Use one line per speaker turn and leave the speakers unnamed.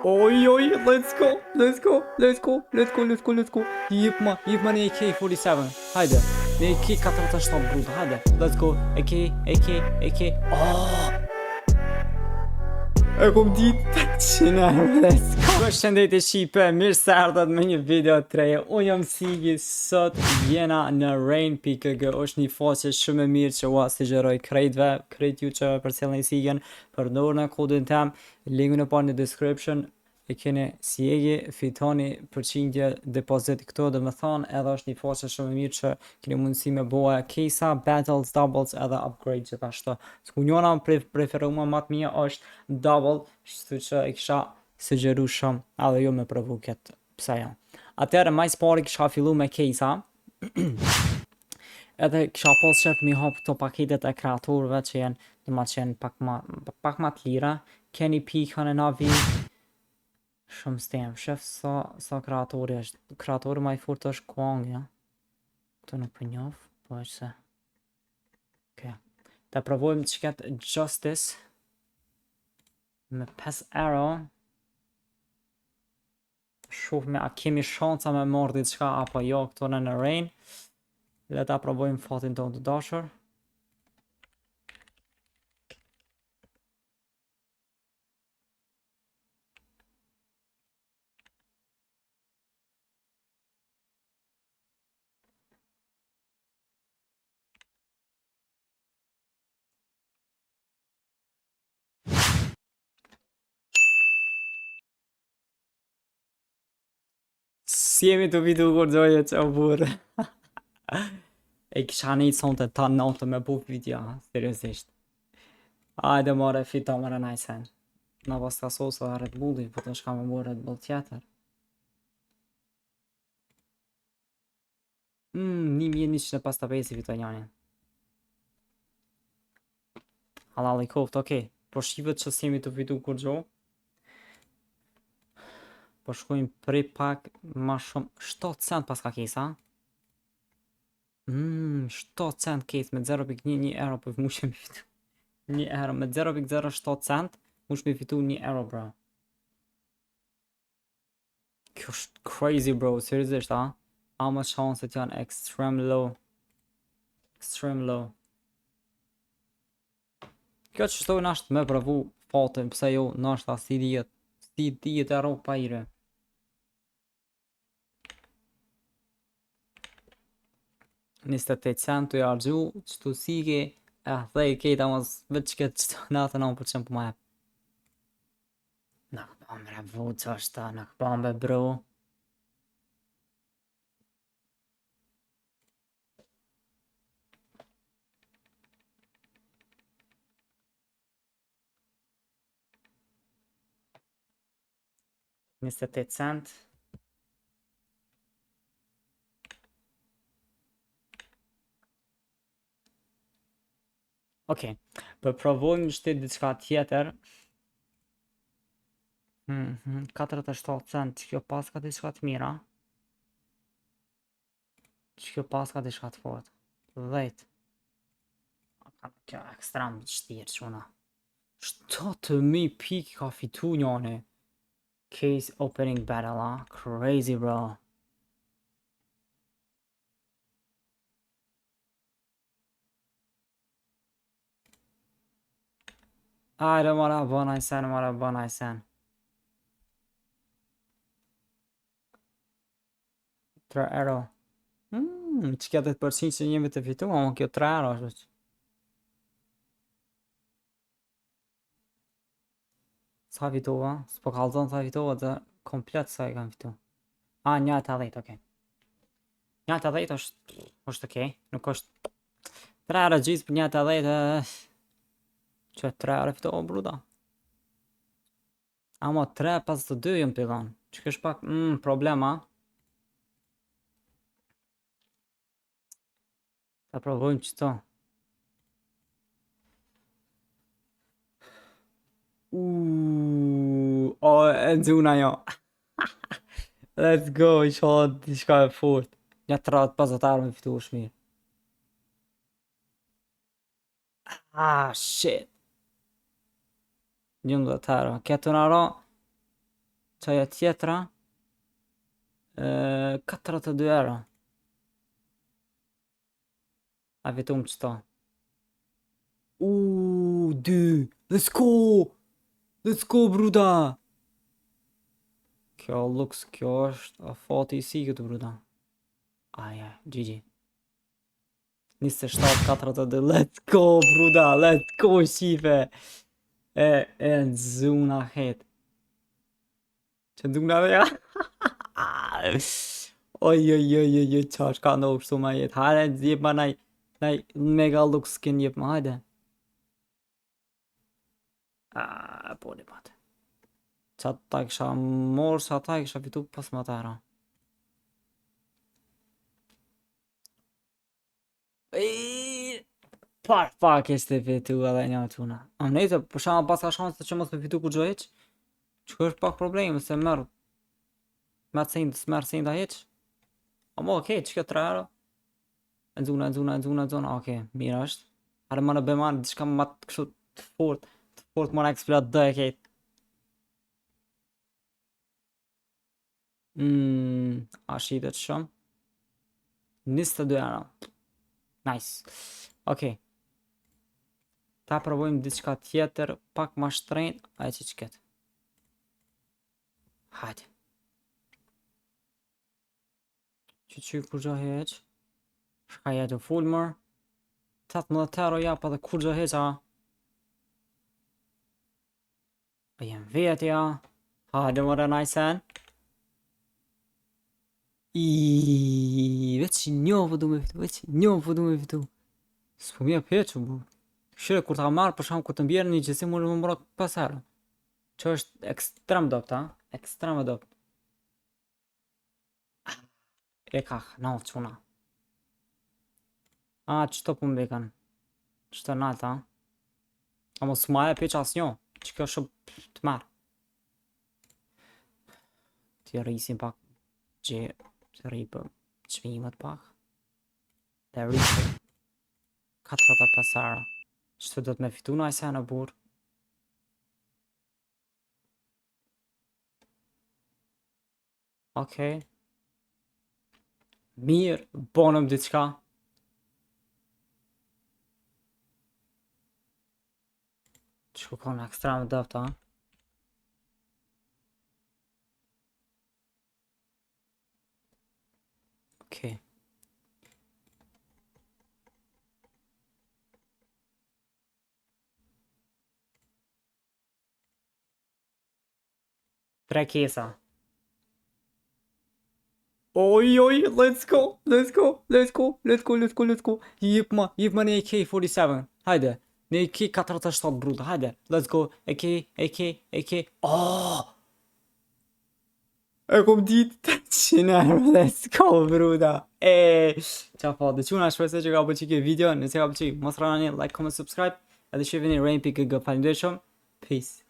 Oj, oj, let's go, let's go, let's go, let's go, let's go, let's go. Jep ma një AK-47. Hajde. Një AK-47 bruta, hajde. Let's go. AK. Oh! E kom ditë 800 let's go. Përshëndetje Shqipe, mirë se ardhat me një video të reja. Unë jam Sigi, sot jena në Rain.kg. Është një faqe shumë e mirë që ua sugjeroj krejt ju që përcjellni Sigën, përdorni kodin tem, linkun e parë në description. E keni si egi, fitoni përqindje depozit këto, dhe me thonë edhe është një faqe shumë e mirë që keni mundësi me boa kesa, battles, doubles edhe upgrade gjithashtu. S'ku njona preferuma më të mija është double, shtu që e kisha sugjeru shumë edhe jo me provu këtë pse jo. Atëherë majs pari kisha fillu me kesa, edhe kisha pas qef mi hap këto paketet e kreatorëve që jenë dhe ma qenë pak ma të lira, keni pikën e navi. Shumë stem, shef sa kreatori është. Kreatori ma i furt është Kwang, ja. Këto nuk për njof, po është se. Okay. Ta provojmë që ketë Justice. Me 5 arrow. Shufme, a kemi shanca me mordi qka apo jo këto në Rain. Le ta provojmë fatin tonë të dashur. Si jemi të vitu kur gjoje që o burë. E kisha një sonte ta natë me bu video, seriosisht. Ajde more fita more najsen. Na pas ka sosa dhe Red Bulli, po të shka me bu Red Bull tjetër. 1155 fita njani. Halal i koft, okej. Po shivet që si jemi të vitu kur gjoje. Po shkojmë pri pak ma shumë 7 cent pas ka kesa. 7 cent kes me 0.1 euro për mu që mi fitu 1 euro me 0.07 cent mu që mi fitu 1 euro bro. Kjo është crazy bro, seriosisht a? Ama chanset janë extreme low. Extreme low. Kjo që shtoj nashtë me pravu fatin, pse jo nashtë a si 10 euro pa ire. Niste 8 cent të jargju, qëtu sike, thej kejta mos veç këtë qëtu natë në për qëmë për ma jep. Në këpam bre vu që është ta, në këpam be bro. Niste 8 cent. Okej, për provojmë shtet diçka tjetër. 47 cent, që kjo pas ka diçka të mira. Që kjo pas ka diçka të fort. 10. Kjo ekstrem shtirë quna. 7.000 pik ka fitu njone. Case opening battle, ha? Crazy bro. Ajde mora bëna i sen. 3 euro. Që kjo 10% që njemi të fitu, ama kjo 3 euro është. Sa fitova? S'po kalzon sa fitova dhe komplet sa e kam fitu. 1.80, okej. 1.80 është okej, nuk është 3 euro gjithë për 1.80. Që 3 euro fitova bruda. Ama 3.52 jëm të dhanë. Që kësh pak problema. Ta provojmë qëto. E nëzuna jo. Let's go, i shodë t'i shka e fort. Një 30-50 euro me fitu është mirë. Shit. Njëm dhe të euro. Këtë në euro. Qaja tjetra 42 euro. A fitum qëto. 2. Let's go! Let's go, bruda! Kjo looks, kjo është fati I si këtë, bruda. Aja, GG. 27-42, let's go, bruda, let's go, shife. E nëzuna het. Që nëzuna dhe ja? Oj, qa shka në upështu ma jetë. Hajde, jep ma naj mega look skin, jep ma, hajde. Po një patë. Qa ta kisha morë, sa ta kisha fitu pas më tëra. Pak ishte fitu edhe një tuna. Am nejtë, për shama pas ka shansë që mos me fitu ku gjo heq. Që është pak probleme, se mërë. Me të sejnë, s'merë sejnë da heq. Amo, okej, që kjo 3 euro. Nzuna, okej, mirë është. Hare më në beman, diçka më të kështu të fort më në eksplot dhe e kejtë. A shitet shumë. 22 euro. Nice. Okej. Ta provojmë diçka tjetër, pak ma shtrenjt, aje që ketë. Hajde. Që kur gjo heq. Shka jetë full mërë. 18 euro ja, pa dhe kur gjo heq, a. A jem vetë, ja. Hajde më rënaj sen. Veç një vëdu me fitu, s'po mja peqë, bu. Shire, kur ta marrë, për shumë, kur të mbjerë një gjësi, më në më mërat 5 euro. Që është ekstrem dopt, ha? Ekstrem dopt. E kak, na o quna. Qëto për mbekan. Qëto nalt, ha? A mos ma e peqë as njo, që kjo shumë të marrë. Të rrisin pak gjë. Të rripë qmimet pak. Dhe rripë 45 euro. Qëtë do të me fitu në ajse në burë. Okej. Mirë, bonëm diçka. Që ku në ekstra më dëfta, ha? Okej. Tre kesa. Oj, let's go. Jip ma një AK-47. Hajde. Një AK-47 bruta, hajde. Let's go. AK. Oh! E kom ditë 100 euro, let's go, bruda. Qa fa, dhe quna shpese që ka po qike video, nëse ka po qike, mos rana një like, comment, subscribe, edhe që vini Rain PKG, falim dhe shumë, peace.